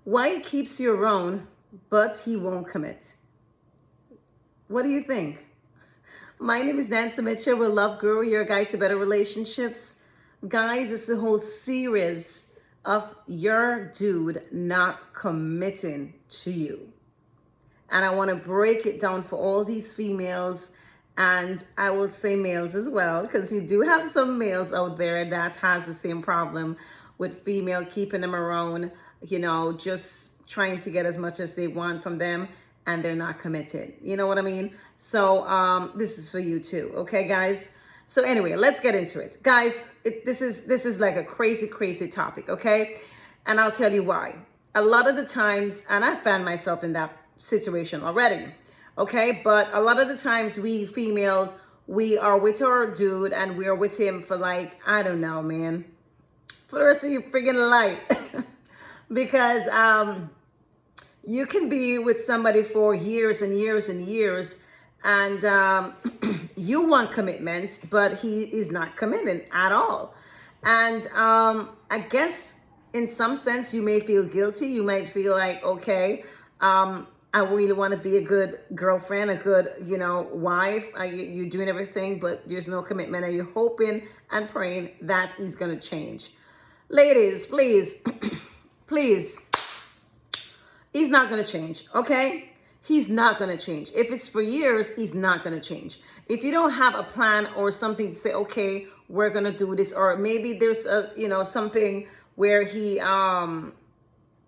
Why he keeps you around, but he won't commit? What do you think? My name is Nancy Mitchell with Love Guru, your guide to better relationships. Guys, it's a whole series of your dude not committing to you. And I want to break it down for all these females, and I will say males as well, because you do have some males out there that has the same problem with female keeping them around, just trying to get as much as they want from them, and they're not committed. You know what I mean? So this is for you too, okay, guys? So anyway, let's get into it, guys. This is like a crazy topic, okay? And I'll tell you why. A lot of the times, and I found myself in that situation already, okay? But a lot of the times, we females, we are with our dude and we are with him for, like, I don't know, man, for the rest of your freaking life. Because you can be with somebody for years and years and years, and you want commitment, but he is not committing at all. And I guess in some sense you may feel guilty. You might feel like, okay, I really want to be a good girlfriend, a good, wife. You're doing everything, but there's no commitment, and you're hoping and praying that he's going to change. Ladies, please, please, he's not going to change, okay? He's not going to change. If it's for years, he's not going to change. If you don't have a plan or something to say, okay, we're going to do this, or maybe there's a, something where he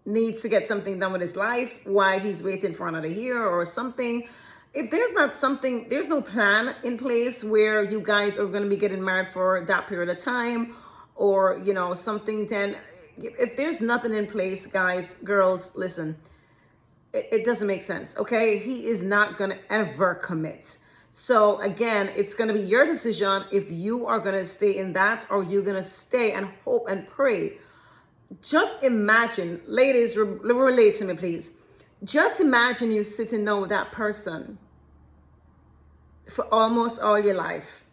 needs to get something done with his life, why he's waiting for another year or something. If there's not something, there's no plan in place where you guys are going to be getting married for that period of time, or, something, then if there's nothing in place, guys, girls, listen, it doesn't make sense, okay? He is not going to ever commit. So again, it's going to be your decision if you are going to stay in that, or you're going to stay and hope and pray. Just imagine, ladies, relate to me, please. Just imagine you sitting down with that person for almost all your life,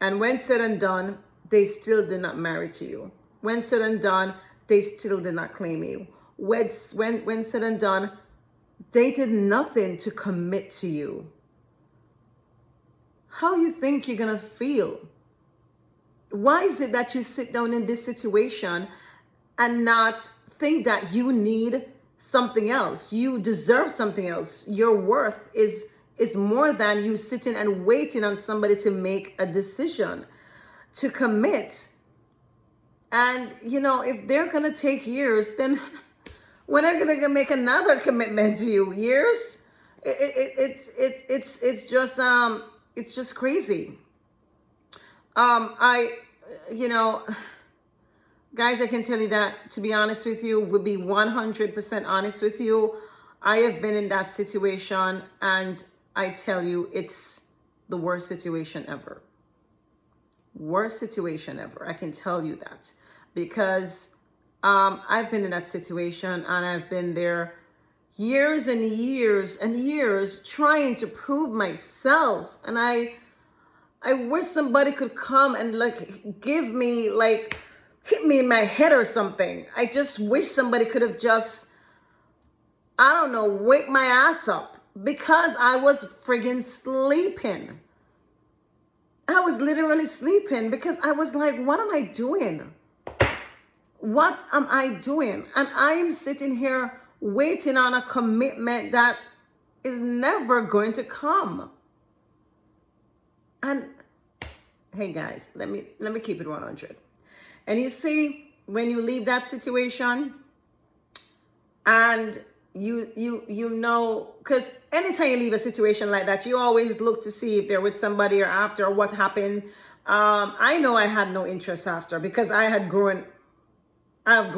and when said and done, they still did not marry to you. When said and done, they still did not claim you. When said and done, they did nothing to commit to you. How you think you're gonna feel? Why is it that you sit down in this situation and not think that you need something else? You deserve something else. Your worth is more than you sitting and waiting on somebody to make a decision, to commit. And if they're gonna take years, then when are they gonna make another commitment to you? Years? It's just crazy. Guys, I can tell you that, to be honest with you, would be 100% honest with you. I have been in that situation, and I tell you, it's the worst situation ever. Worst situation ever. I can tell you that, because I've been in that situation, and I've been there years and years and years trying to prove myself. And I wish somebody could come and give me, hit me in my head or something. I just wish somebody could have just, I don't know, wake my ass up, because I was friggin' sleeping. I was literally sleeping, because I was like, what am I doing? What am I doing? And I'm sitting here waiting on a commitment that is never going to come. And hey, guys, let me keep it 100. And you see, when you leave that situation, and because anytime you leave a situation like that, you always look to see if they're with somebody or after, or what happened. I know I had no interest after, because I've grown out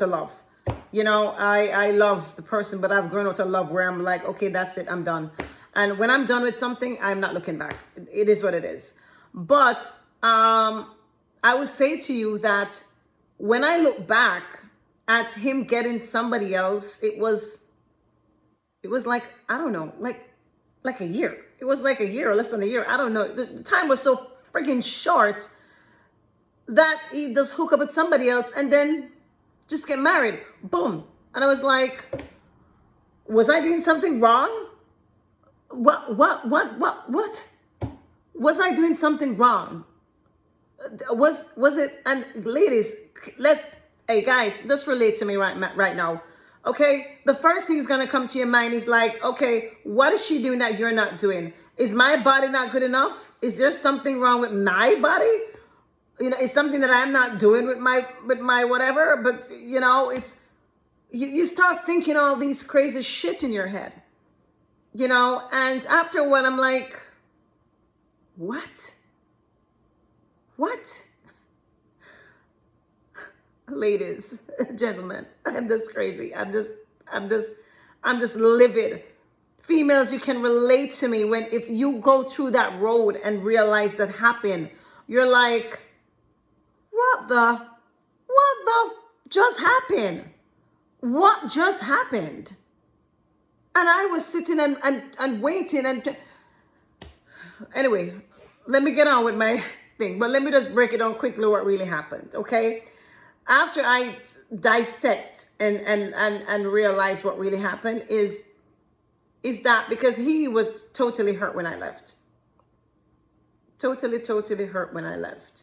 of love. I love the person, but I've grown out of love where I'm like, okay, that's it, I'm done. And when I'm done with something, I'm not looking back. It is what it is. But I would say to you that when I look back at him getting somebody else, it was like, I don't know, like a year. It was like a year or less than a year. I don't know. The time was so freaking short that he does hook up with somebody else and then just get married. Boom. And I was like, was I doing something wrong? What? Was I doing something wrong? Was it? And ladies, hey guys, just relate to me right now. Okay, the first thing is gonna come to your mind is like, okay, what is she doing that you're not doing? Is my body not good enough? Is there something wrong with my body? You know, it's something that I'm not doing with my whatever. But you know, it's you start thinking all these crazy shit in your head. You know, and after a while, I'm like, what? What? Ladies, gentlemen, I'm just crazy. I'm just livid. Females, you can relate to me when if you go through that road and realize that happened, you're like, what the just happened? What just happened? And I was sitting and waiting and anyway, let me get on with my thing, but let me just break it down quickly what really happened, okay? After I dissect and realize what really happened is that because he was totally hurt when I left. Totally hurt when I left.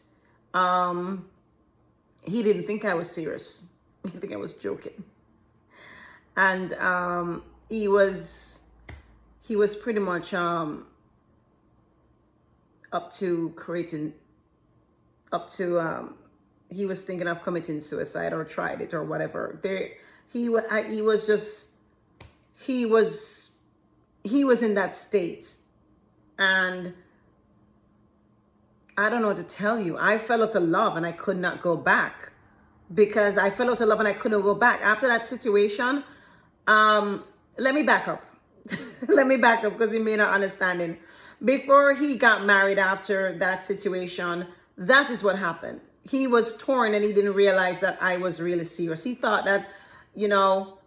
He didn't think I was serious. He think I was joking. And he was pretty much up to he was thinking of committing suicide or tried it or whatever. He was in that state, and I don't know what to tell you. I fell out of love and I could not go back because I fell out of love and I couldn't go back after that situation. Let me back up. Let me back up because you may not understanding. Before he got married, after that situation, that is what happened. He was torn and he didn't realize that I was really serious. He thought that, you know,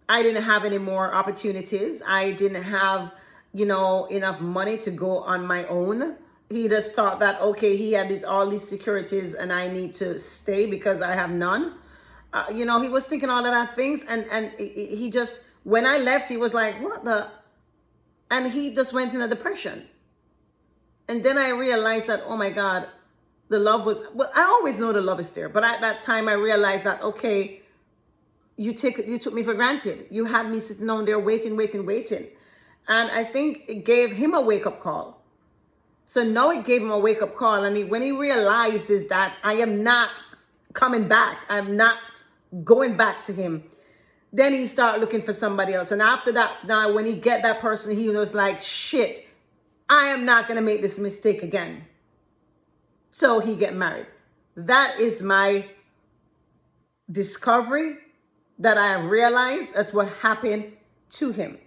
I didn't have any more opportunities. I didn't have, you know, enough money to go on my own. He just thought that, okay, he had all these securities and I need to stay because I have none. You know, he was thinking all of that things. And he just, when I left, he was like, what the? And he just went in a depression. And then I realized that, oh my God, the love was, well, I always know the love is there. But at that time, I realized that, okay, you took me for granted. You had me sitting down there waiting. And I think it gave him a wake-up call. So now it gave him a wake-up call. And when he realizes that I am not coming back, I'm not going back to him, then he started looking for somebody else. And after that, now when he get that person, he was like, shit, I am not going to make this mistake again. So he get married. That is my discovery that I have realized. That's what happened to him.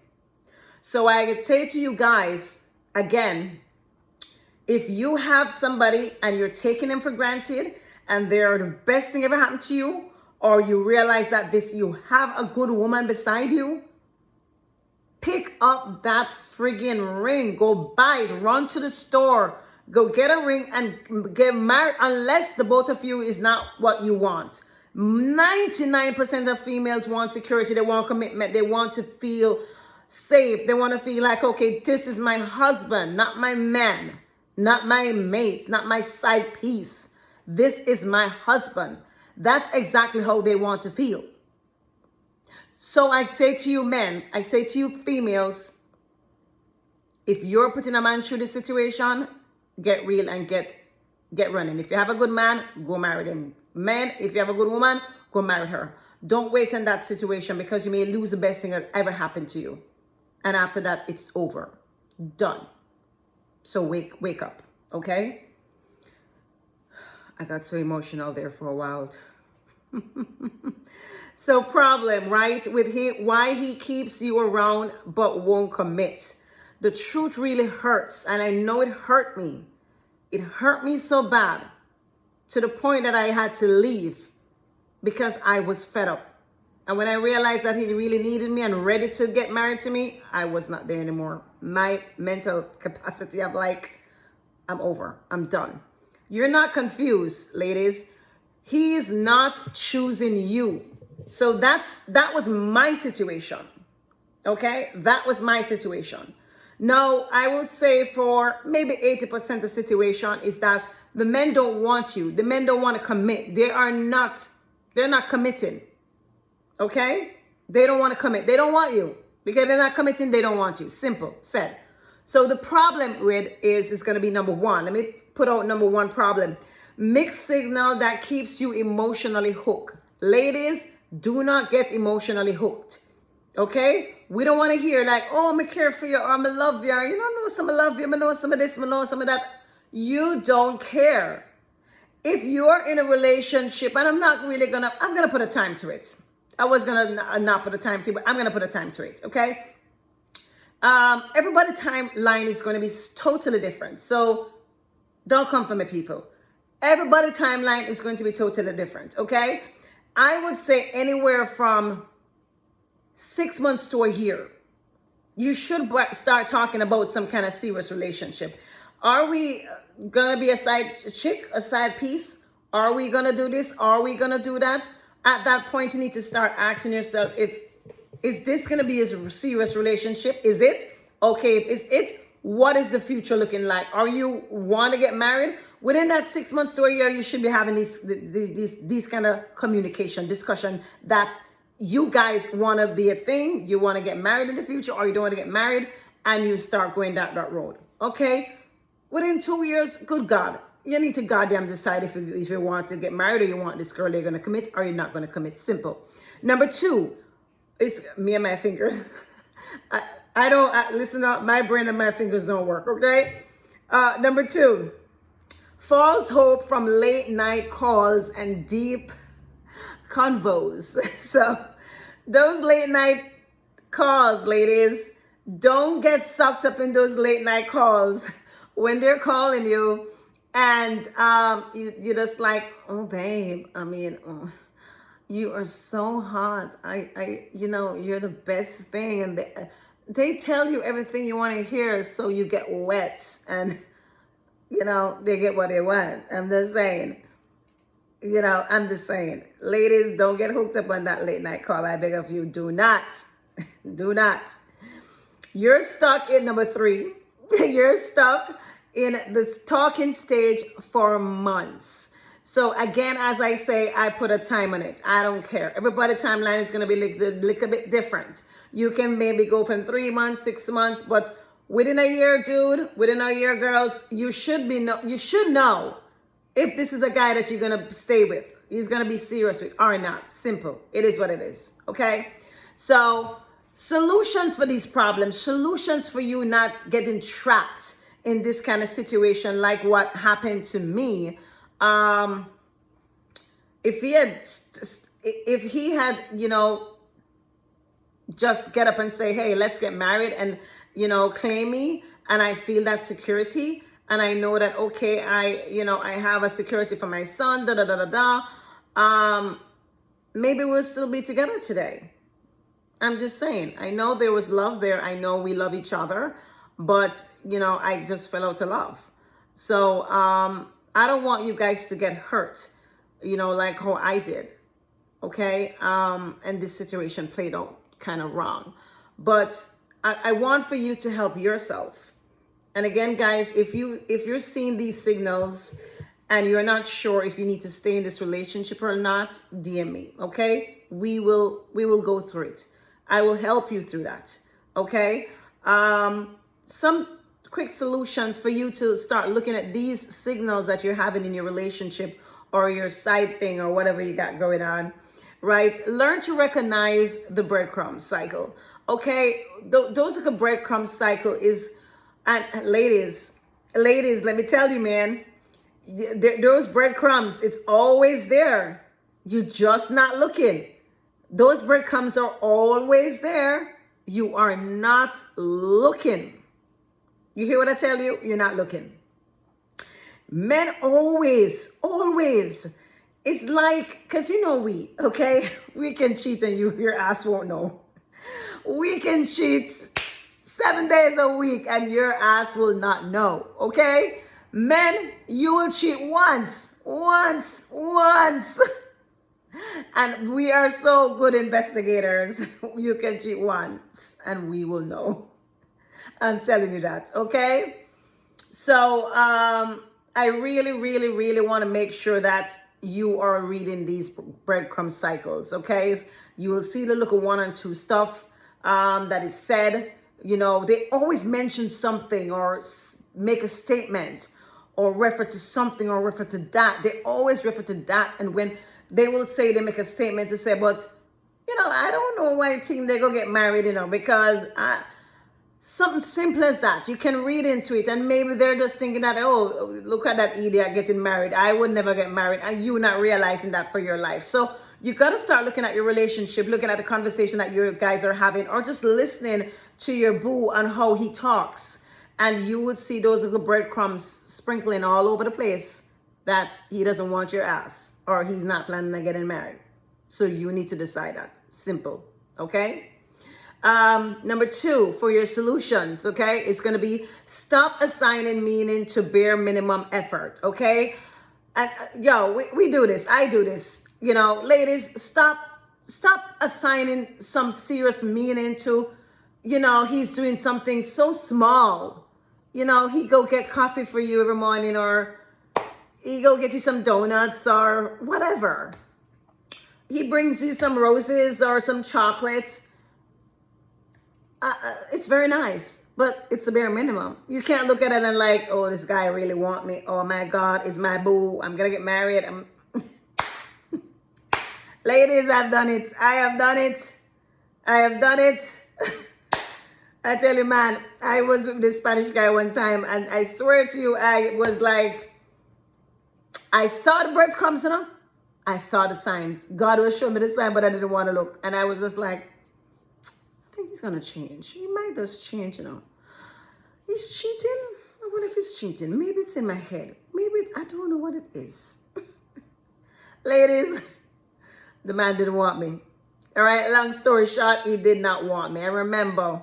So I could say to you guys, again, if you have somebody and you're taking them for granted and they're the best thing ever happened to you, or you realize that you have a good woman beside you, pick up that friggin' ring. Go buy it. Run to the store. Go get a ring and get married, unless the both of you is not what you want. 99% of females want security. They want commitment. They want to feel safe. They want to feel like, okay, this is my husband, not my man, not my mate, not my side piece. This is my husband. That's exactly how they want to feel. So I say to you men, I say to you females, if you're putting a man through this situation, get real and get running. If you have a good man, go marry him. Men, if you have a good woman, go marry her. Don't wait in that situation because you may lose the best thing that ever happened to you. And after that, it's over. Done. So wake up, okay? I got so emotional there for a while. So problem, right? With him, why he keeps you around but won't commit. The truth really hurts, and I know it hurt me. It hurt me so bad to the point that I had to leave because I was fed up. And when I realized that he really needed me and ready to get married to me, I was not there anymore. My mental capacity of like, I'm over, I'm done. You're not confused, ladies. He is not choosing you. So that was my situation. Okay, that was my situation. Now, I would say for maybe 80% of the situation is that the men don't want you. The men don't want to commit. They're not committing. Okay? They don't want to commit. They don't want you. Because they're not committing, they don't want you. Simple, said. So the problem with is going to be number one. Let me put out number one problem. Mixed signal that keeps you emotionally hooked. Ladies, do not get emotionally hooked. Okay? We don't want to hear like, oh, I'm care for you, or I'm love you, or you don't know some love you, I know some of this, I know some of that. You don't care. If you're in a relationship, and I'm gonna put a time to it. I was gonna not put a time to it, but I'm gonna put a time to it, okay? Everybody timeline is gonna be totally different. So don't come for me, people. Everybody timeline is going to be totally different, okay? I would say anywhere from 6 months to a year, you should start talking about some kind of serious relationship. Are we gonna be a side chick, a side piece? Are we gonna do this? Are we gonna do that? At that point, you need to start asking yourself, is this gonna be a serious relationship? Is it? Okay, if it's it, what is the future looking like? Are you want to get married? Within that 6 months to a year, you should be having these kind of communication, discussion that you guys want to be a thing, you want to get married in the future, or you don't want to get married, and you start going down that road. Okay? Within 2 years, good God, you need to goddamn decide if you want to get married, or you want this girl, you're going to commit, or you're not going to commit. Simple. Number two is me and my fingers. I don't, listen up, my brain and my fingers don't work, okay? Number two, false hope from late night calls and deep convos. So those late night calls, ladies, don't get sucked up in those late night calls when they're calling you and you're just like, oh babe, I mean, oh, you are so hot. You're the best thing. And they tell you everything you want to hear, so you get wet and they get what they want. I'm just saying. Ladies, don't get hooked up on that late night call. I beg of you, do not. Do not. You're stuck in number three. You're stuck in this talking stage for months. So again, as I say, I put a time on it. I don't care. Everybody's timeline is going to be a little bit different. You can maybe go from 3 months, 6 months, but within a year, dude, within a year, girls, you should know if this is a guy that you're going to stay with, he's going to be serious with or not. Simple. It is what it is. Okay? So solutions for these problems, solutions for you not getting trapped in this kind of situation like what happened to me. If he had, just get up and say, hey, let's get married and, claim me, and I feel that security, and I know that, okay, I have a security for my son, maybe we'll still be together today. I'm just saying, I know there was love there. I know we love each other, but, I just fell out of love. So I don't want you guys to get hurt, like how I did. Okay? And this situation played out kind of wrong. But I want for you to help yourself. And again, guys, if you're seeing these signals and you're not sure if you need to stay in this relationship or not, DM me, okay? We will go through it. I will help you through that, okay? Some quick solutions for you to start looking at these signals that you're having in your relationship or your side thing or whatever you got going on, right? Learn to recognize the breadcrumb cycle, okay? Those like a breadcrumb cycle is, and ladies, let me tell you, man, those breadcrumbs, it's always there. You're just not looking. Those breadcrumbs are always there. You are not looking. You hear what I tell you? You're not looking. Men always, it's like, because okay? We can cheat and your ass won't know. We can cheat 7 days a week and your ass will not know, okay? Men, you will cheat once. And we are so good investigators. You can cheat once and we will know. I'm telling you that, okay? So I really, really, really want to make sure that you are reading these breadcrumb cycles, okay? You will see the little 1 and 2 stuff that is said. You know, they always mention something or make a statement or refer to something or refer to that. They always refer to that. And when they will say, they make a statement to say, but, you know, I don't know why team they go get married, you know, because something simple as that. You can read into it, and maybe they're just thinking that, oh, look at that idiot getting married. I would never get married, and you not realizing that for your life. So you got to start looking at your relationship, looking at the conversation that you guys are having, or just listening to your boo and how he talks. And you would see those little breadcrumbs sprinkling all over the place that he doesn't want your ass, or he's not planning on getting married. So you need to decide that. Simple. Okay? Number 2, for your solutions, okay, it's going to be stop assigning meaning to bare minimum effort, okay? And we do this. I do this. You know, ladies, stop assigning some serious meaning to, you know, he's doing something so small. You know, he go get coffee for you every morning, or he go get you some donuts or whatever. He brings you some roses or some chocolate. It's very nice, but it's a bare minimum. You can't look at it and like, oh, this guy really want me. Oh my God, is my boo. I'm gonna get married. Ladies, I've done it. I have done it. I have done it. I tell you, man, I was with this Spanish guy one time, and I swear to you, I was like, I saw the breadcrumbs, you know? I saw the signs. God was showing me the sign, but I didn't want to look. And I was just like, I think he's gonna change. He might just change, you know. He's cheating. I wonder if he's cheating. Maybe it's in my head. Maybe I don't know what it is. Ladies, the man didn't want me. All right, long story short, he did not want me. I remember,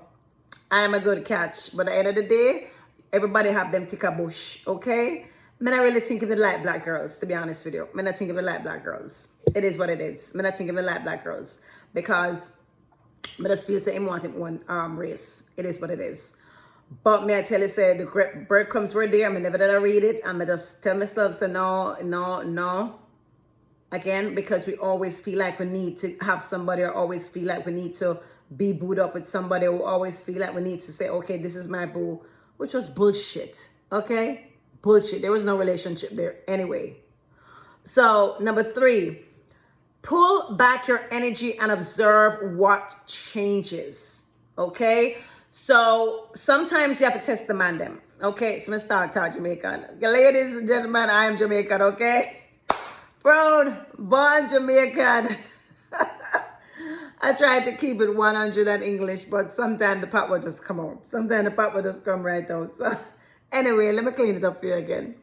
I am a good catch, but at the end of the day, everybody have them tick a bush, okay? I not really think of it like black girls, to be honest with you. I not think of it like black girls. It is what it is. I not think of it like black girls, because I just feel say him want him one race. It is what it is. But may I tell you, say the breadcrumbs were there. I never did I read it. I just tell myself, say no, no, no. Again, because we always feel like we need to have somebody, or always feel like we need to be booed up with somebody, or always feel like we need to say, okay, this is my boo, which was bullshit. Okay? Bullshit. There was no relationship there anyway. So, number 3. Pull back your energy and observe what changes, okay? So sometimes you have to test the man them, okay? So I'm gonna start Jamaican. Ladies and gentlemen, I am Jamaican, okay? Proud, born Jamaican. I try to keep it 100 in English, but sometimes the pop will just come out. Sometimes the pop will just come right out. So anyway, let me clean it up for you again.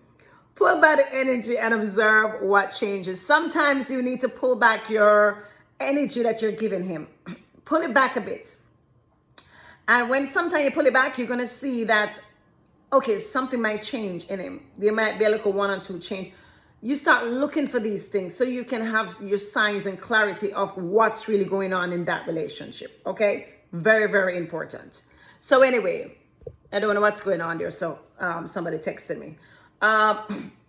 Pull back the energy and observe what changes. Sometimes you need to pull back your energy that you're giving him. Pull it back a bit. And when sometimes you pull it back, you're going to see that, okay, something might change in him. There might be a little 1 or 2 change. You start looking for these things so you can have your signs and clarity of what's really going on in that relationship. Okay? Very, very important. So anyway, I don't know what's going on there. So somebody texted me.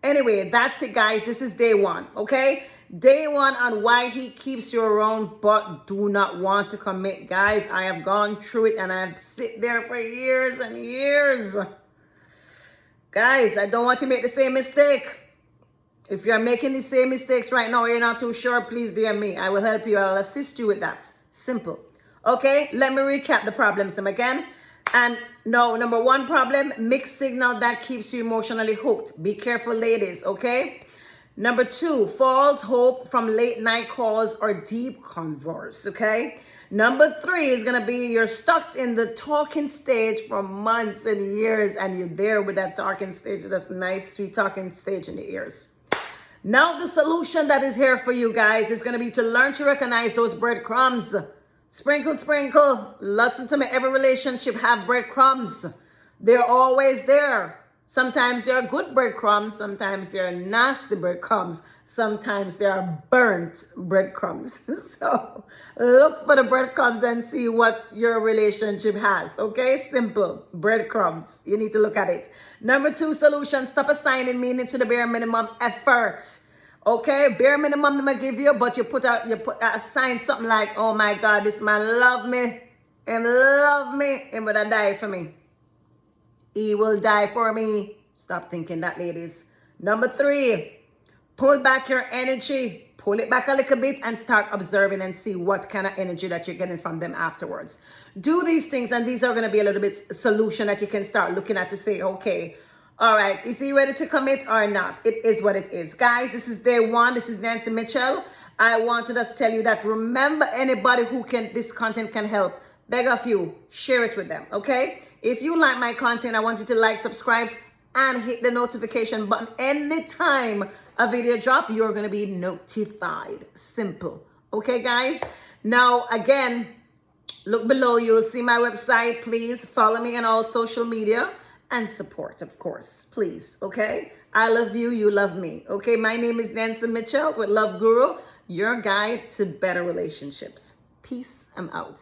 Anyway, that's it, guys. This is day 1, okay? Day 1 on why he keeps you around but do not want to commit. Guys, I have gone through it and I've sit there for years and years. Guys, I don't want to make the same mistake. If you're making the same mistakes right now, you're not too sure, please DM me. I will help you. I'll assist you with that. Simple. Okay, let me recap the problems again. And no, number 1 problem, mixed signal that keeps you emotionally hooked. Be careful, ladies, okay? Number 2, false hope from late night calls or deep converse, okay? Number 3 is going to be you're stuck in the talking stage for months and years, and you're there with that talking stage, that's nice, sweet talking stage in the ears. Now the solution that is here for you guys is going to be to learn to recognize those breadcrumbs. Sprinkle, sprinkle. Listen to me. Every relationship have breadcrumbs. They're always there. Sometimes there are good breadcrumbs, sometimes there are nasty breadcrumbs, sometimes there are burnt breadcrumbs. So look for the breadcrumbs and see what your relationship has. Okay, simple breadcrumbs. You need to look at it. Number 2 solution: stop assigning meaning to the bare minimum effort. Okay, bare minimum I'm gonna give you, but you assign something like, oh my God, this man love me, him would die for me. He will die for me. Stop thinking that, ladies. Number 3, pull back your energy. Pull it back a little bit and start observing and see what kind of energy that you're getting from them afterwards. Do these things, and these are going to be a little bit solution that you can start looking at to say, okay, all right, is he ready to commit or not? It is what it is. Guys, this is day 1. This is Nancy Mitchell. I wanted us to tell you that remember, anybody who this content can help, beg of you, share it with them, okay? If you like my content, I want you to like, subscribe, and hit the notification button. Anytime a video drop, you're going to be notified. Simple. Okay, guys? Now, again, look below. You'll see my website. Please follow me on all social media and support, of course. Please, okay? I love you. You love me. Okay, my name is Nancy Mitchell with Love Guru, your guide to better relationships. Peace. I'm out.